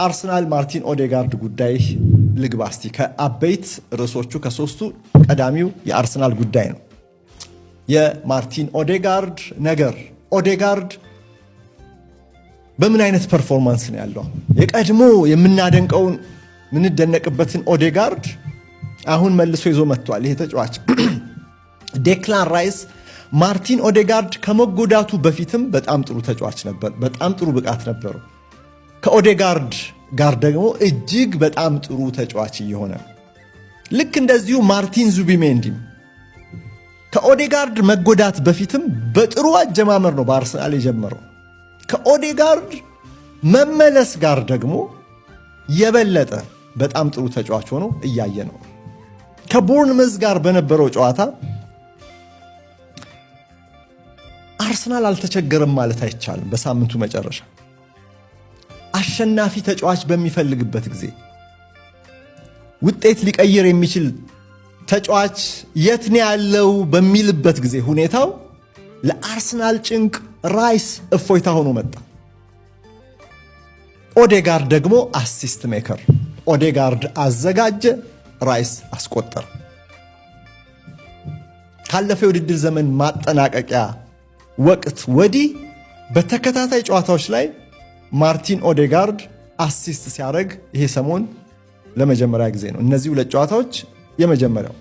አርሰናል ማርቲን ኦዴጋርድ ጉዳይ ልግባ እስቲ። ከአበይት ርዕሶቹ ከሶስቱ ቀዳሚው የአርሰናል ጉዳይ ነው። የማርቲን ኦዴጋርድ ነገር። ኦዴጋርድ በምን አይነት ፐርፎርማንስ ነው ያለው? የቀድሞ የምናደንቀውን ምንደነቅበትን ኦዴጋርድ አሁን መልሶ ይዞ መጥቷል። ይሄ ተጫዋች ዴክላን ራይስ ማርቲን ኦዴጋርድ ከመጎዳቱ በፊትም በጣም ጥሩ ተጫዋች ነበር። በጣም ጥሩ ብቃት ነበረው። ከኦዴጋርድ ጋር ደግሞ እጅግ በጣም ጥሩ ተጫዋች እየሆነ ልክ እንደዚሁ ማርቲን ዙቢሜንዲም ከኦዴጋርድ መጎዳት በፊትም በጥሩ አጀማመር ነው በአርሰናል የጀመረው። ከኦዴጋርድ መመለስ ጋር ደግሞ የበለጠ በጣም ጥሩ ተጫዋች ሆኖ እያየ ነው። ከቦርንመዝ ጋር በነበረው ጨዋታ አርሰናል አልተቸገረም ማለት አይቻልም። በሳምንቱ መጨረሻ አሸናፊ ተጫዋች በሚፈልግበት ጊዜ ውጤት ሊቀይር የሚችል ተጫዋች የት ነው ያለው በሚልበት ጊዜ ሁኔታው ለአርሰናል ጭንቅ ራይስ እፎይታ ሆኖ መጣ። ኦዴጋርድ ደግሞ አሲስት ሜከር። ኦዴጋርድ አዘጋጀ፣ ራይስ አስቆጠረ። ካለፈው የውድድር ዘመን ማጠናቀቂያ ወቅት ወዲህ በተከታታይ ጨዋታዎች ላይ ማርቲን ኦዴጋርድ አሲስት ሲያደርግ ይሄ ሰሞን ለመጀመሪያ ጊዜ ነው። እነዚህ ሁለት ጨዋታዎች የመጀመሪያው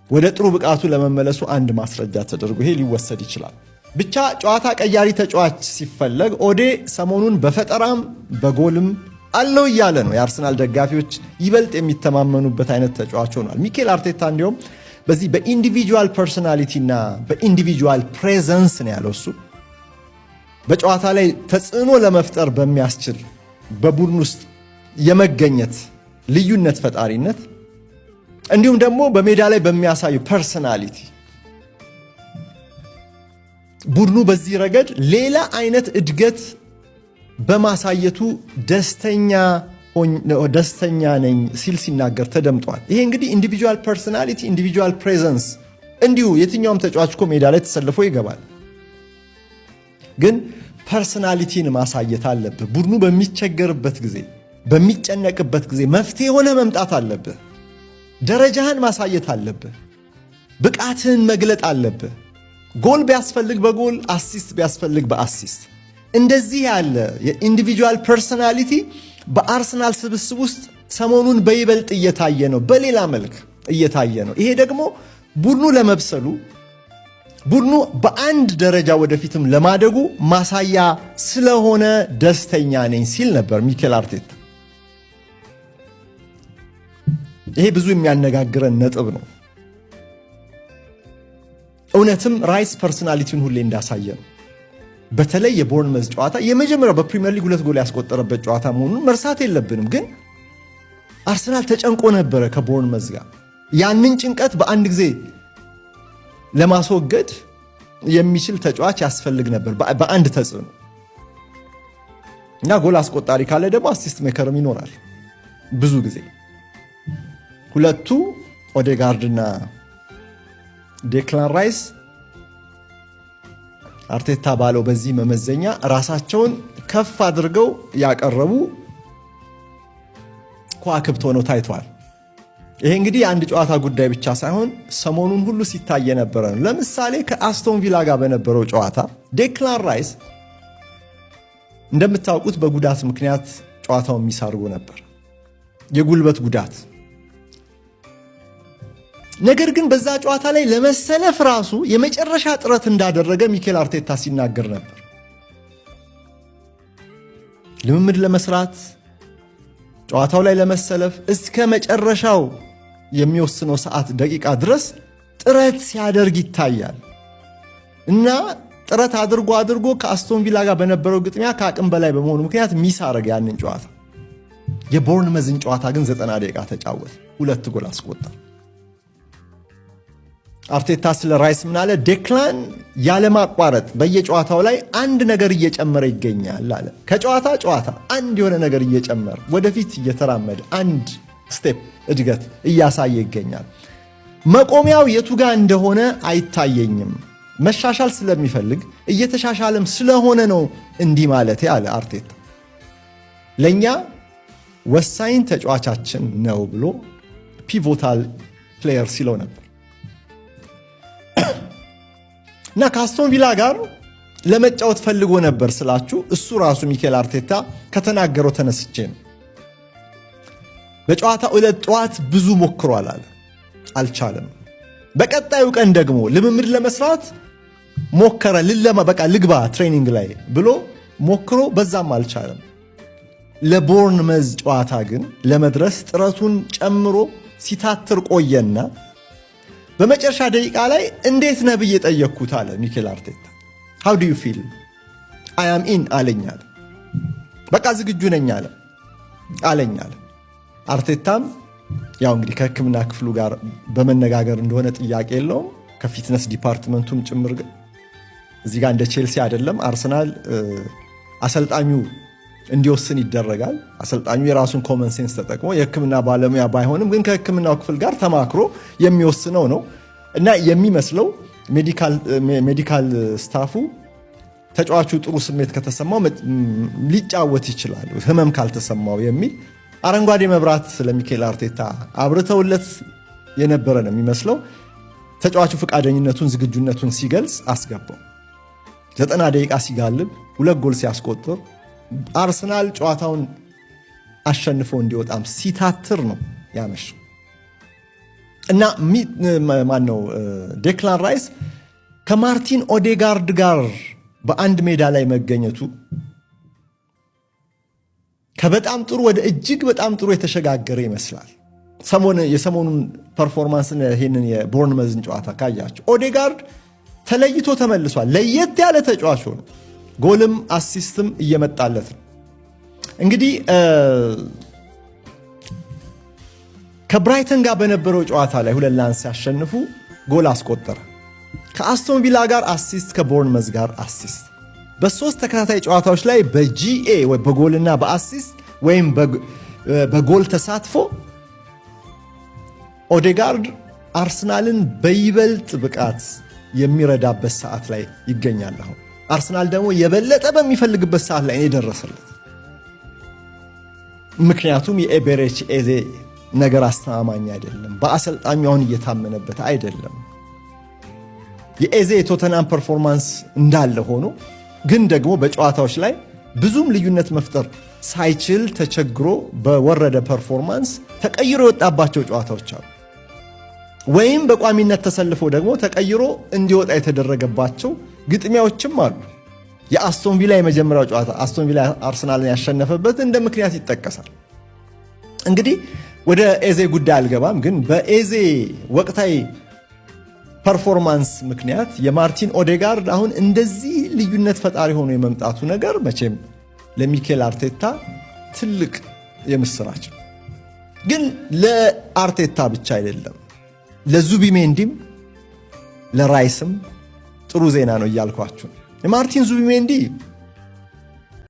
ወደ ጥሩ ብቃቱ ለመመለሱ አንድ ማስረጃ ተደርጎ ይሄ ሊወሰድ ይችላል። ብቻ ጨዋታ ቀያሪ ተጫዋች ሲፈለግ ኦዴ ሰሞኑን በፈጠራም በጎልም አለው እያለ ነው። የአርሰናል ደጋፊዎች ይበልጥ የሚተማመኑበት አይነት ተጫዋች ሆኗል። ሚኬል አርቴታ እንዲሁም በዚህ በኢንዲቪጁዋል ፐርሶናሊቲ እና በኢንዲቪጁዋል ፕሬዘንስ ነው ያለው። እሱ በጨዋታ ላይ ተጽዕኖ ለመፍጠር በሚያስችል በቡድን ውስጥ የመገኘት ልዩነት ፈጣሪነት እንዲሁም ደግሞ በሜዳ ላይ በሚያሳዩ ፐርሶናሊቲ ቡድኑ በዚህ ረገድ ሌላ አይነት እድገት በማሳየቱ ደስተኛ ነኝ ሲል ሲናገር ተደምጧል። ይሄ እንግዲህ ኢንዲቪጁዋል ፐርሶናሊቲ፣ ኢንዲቪጁዋል ፕሬዘንስ እንዲሁ የትኛውም ተጫዋች እኮ ሜዳ ላይ ተሰልፎ ይገባል። ግን ፐርሶናሊቲን ማሳየት አለብህ። ቡድኑ በሚቸገርበት ጊዜ፣ በሚጨነቅበት ጊዜ መፍትሄ ሆነ መምጣት አለብህ። ደረጃህን ማሳየት አለብህ። ብቃትህን መግለጥ አለብህ። ጎል ቢያስፈልግ በጎል አሲስት ቢያስፈልግ በአሲስት እንደዚህ ያለ የኢንዲቪጁዋል ፐርሶናሊቲ በአርሰናል ስብስብ ውስጥ ሰሞኑን በይበልጥ እየታየ ነው፣ በሌላ መልክ እየታየ ነው። ይሄ ደግሞ ቡድኑ ለመብሰሉ ቡድኑ በአንድ ደረጃ ወደፊትም ለማደጉ ማሳያ ስለሆነ ደስተኛ ነኝ ሲል ነበር ሚኬል አርቴታ። ይሄ ብዙ የሚያነጋግረን ነጥብ ነው። እውነትም ራይስ ፐርሶናሊቲውን ሁሌ እንዳሳየ ነው። በተለይ የቦርንመዝ ጨዋታ የመጀመሪያው በፕሪሚየር ሊግ 2 ጎል ያስቆጠረበት ጨዋታ መሆኑን መርሳት የለብንም። ግን አርሰናል ተጨንቆ ነበረ ከቦርንመዝ ጋር። ያንን ጭንቀት በአንድ ጊዜ ለማስወገድ የሚችል ተጫዋች ያስፈልግ ነበር በአንድ ተጽዕኖ እና ጎል አስቆጣሪ ካለ ደግሞ አሲስት ሜከርም ይኖራል። ብዙ ጊዜ ሁለቱ ኦዴጋርድና ዴክላን ራይስ አርቴታ ባለው በዚህ መመዘኛ ራሳቸውን ከፍ አድርገው ያቀረቡ ከዋክብት ሆነው ታይተዋል። ይሄ እንግዲህ የአንድ ጨዋታ ጉዳይ ብቻ ሳይሆን ሰሞኑን ሁሉ ሲታይ የነበረ ነው። ለምሳሌ ከአስቶን ቪላ ጋር በነበረው ጨዋታ ዴክላን ራይስ እንደምታውቁት በጉዳት ምክንያት ጨዋታውን ሚስ አድርጎ ነበር፣ የጉልበት ጉዳት። ነገር ግን በዛ ጨዋታ ላይ ለመሰለፍ ራሱ የመጨረሻ ጥረት እንዳደረገ ሚኬል አርቴታ ሲናገር ነበር። ልምምድ ለመስራት ጨዋታው ላይ ለመሰለፍ እስከ መጨረሻው የሚወስነው ሰዓት ደቂቃ ድረስ ጥረት ሲያደርግ ይታያል እና ጥረት አድርጎ ከአስቶን ቪላ ጋር በነበረው ግጥሚያ ከአቅም በላይ በመሆኑ ምክንያት ሚስ አረገ ያንን ጨዋታ። የቦርንመዝን ጨዋታ ግን 90 ደቂቃ ተጫወተ፣ 2 ጎል አስቆጠረ። አርቴታ ስለ ራይስ ምን አለ? ዴክላን ያለማቋረጥ በየጨዋታው ላይ አንድ ነገር እየጨመረ ይገኛል አለ። ከጨዋታ ጨዋታ አንድ የሆነ ነገር እየጨመረ ወደፊት እየተራመደ አንድ ስቴፕ እድገት እያሳየ ይገኛል። መቆሚያው የቱ ጋር እንደሆነ አይታየኝም። መሻሻል ስለሚፈልግ እየተሻሻለም ስለሆነ ነው እንዲህ ማለት ያለ አርቴታ ለእኛ ወሳኝ ተጫዋቻችን ነው ብሎ ፒቮታል ፕሌየር ሲለው ነበር እና ከአስቶን ቪላ ጋር ለመጫወት ፈልጎ ነበር ስላችሁ እሱ ራሱ ሚኬል አርቴታ ከተናገረው ተነስቼ ነው። በጨዋታው ዕለት ጠዋት ብዙ ሞክሯል አለ፣ አልቻለም። በቀጣዩ ቀን ደግሞ ልምምድ ለመስራት ሞከረ፣ በቃ ልግባ ትሬኒንግ ላይ ብሎ ሞክሮ በዛም አልቻለም። ለቦርንመዝ ጨዋታ ግን ለመድረስ ጥረቱን ጨምሮ ሲታትር ቆየና በመጨረሻ ደቂቃ ላይ እንዴት ነህ ብዬ ጠየቅኩት አለ ሚኬል አርቴታ። how do you feel? I am in አለኝ አለ። በቃ ዝግጁ ነኝ አለኝ አለ። አርቴታም ያው እንግዲህ ከሕክምና ክፍሉ ጋር በመነጋገር እንደሆነ ጥያቄ የለውም፣ ከፊትነስ ዲፓርትመንቱም ጭምር። ግን እዚህ ጋር እንደ ቼልሲ አይደለም። አርሰናል አሰልጣኙ እንዲወስን ይደረጋል። አሰልጣኙ የራሱን ኮመን ሴንስ ተጠቅሞ የሕክምና ባለሙያ ባይሆንም ግን ከሕክምናው ክፍል ጋር ተማክሮ የሚወስነው ነው እና የሚመስለው ሜዲካል ስታፉ ተጫዋቹ ጥሩ ስሜት ከተሰማው ሊጫወት ይችላል ህመም ካልተሰማው የሚል አረንጓዴ መብራት ለሚኬል አርቴታ አብርተውለት የነበረ ነው የሚመስለው። ተጫዋቹ ፈቃደኝነቱን ዝግጁነቱን ሲገልጽ አስገባው። 90 ደቂቃ ሲጋልብ 2 ጎል ሲያስቆጥር አርሰናል ጨዋታውን አሸንፎ እንዲወጣም ሲታትር ነው ያመሸው እና ማነው ዴክላን ራይስ ከማርቲን ኦዴጋርድ ጋር በአንድ ሜዳ ላይ መገኘቱ ከበጣም ጥሩ ወደ እጅግ በጣም ጥሩ የተሸጋገረ ይመስላል። የሰሞኑን ፐርፎርማንስን ይሄንን የቦርንመዝን ጨዋታ ካያችሁ ኦዴጋርድ ተለይቶ ተመልሷል። ለየት ያለ ተጫዋች ሆኖ ጎልም አሲስትም እየመጣለት ነው። እንግዲህ ከብራይተን ጋር በነበረው ጨዋታ ላይ 2-1 ሲያሸንፉ ጎል አስቆጠረ። ከአስቶን ቪላ ጋር አሲስት፣ ከቦርንመዝ ጋር አሲስት። በ3 ተከታታይ ጨዋታዎች ላይ በጂኤ ወይ በጎልና በአሲስት ወይም በጎል ተሳትፎ ኦዴጋርድ አርሰናልን በይበልጥ ብቃት የሚረዳበት ሰዓት ላይ ይገኛል። አሁን አርሰናል ደግሞ የበለጠ በሚፈልግበት ሰዓት ላይ የደረሰለት። ምክንያቱም የኤቤሬቺ ኤዜ ነገር አስተማማኝ አይደለም። በአሰልጣኙ አሁን እየታመነበት አይደለም። የኤዜ የቶተናም ፐርፎርማንስ እንዳለ ሆኖ ግን ደግሞ በጨዋታዎች ላይ ብዙም ልዩነት መፍጠር ሳይችል ተቸግሮ በወረደ ፐርፎርማንስ ተቀይሮ የወጣባቸው ጨዋታዎች አሉ። ወይም በቋሚነት ተሰልፎ ደግሞ ተቀይሮ እንዲወጣ የተደረገባቸው ግጥሚያዎችም አሉ። የአስቶን ቪላ የመጀመሪያው ጨዋታ አስቶን ቪላ አርሰናልን ያሸነፈበት እንደ ምክንያት ይጠቀሳል። እንግዲህ ወደ ኤዜ ጉዳይ አልገባም፣ ግን በኤዜ ወቅታዊ ፐርፎርማንስ ምክንያት የማርቲን ኦዴጋርድ አሁን እንደዚህ ልዩነት ፈጣሪ ሆኖ የመምጣቱ ነገር መቼም ለሚኬል አርቴታ ትልቅ የምስራች ነው። ግን ለአርቴታ ብቻ አይደለም፣ ለዙቢሜንዲም ለራይስም ጥሩ ዜና ነው እያልኳችሁ። የማርቲን ዙቢሜንዲ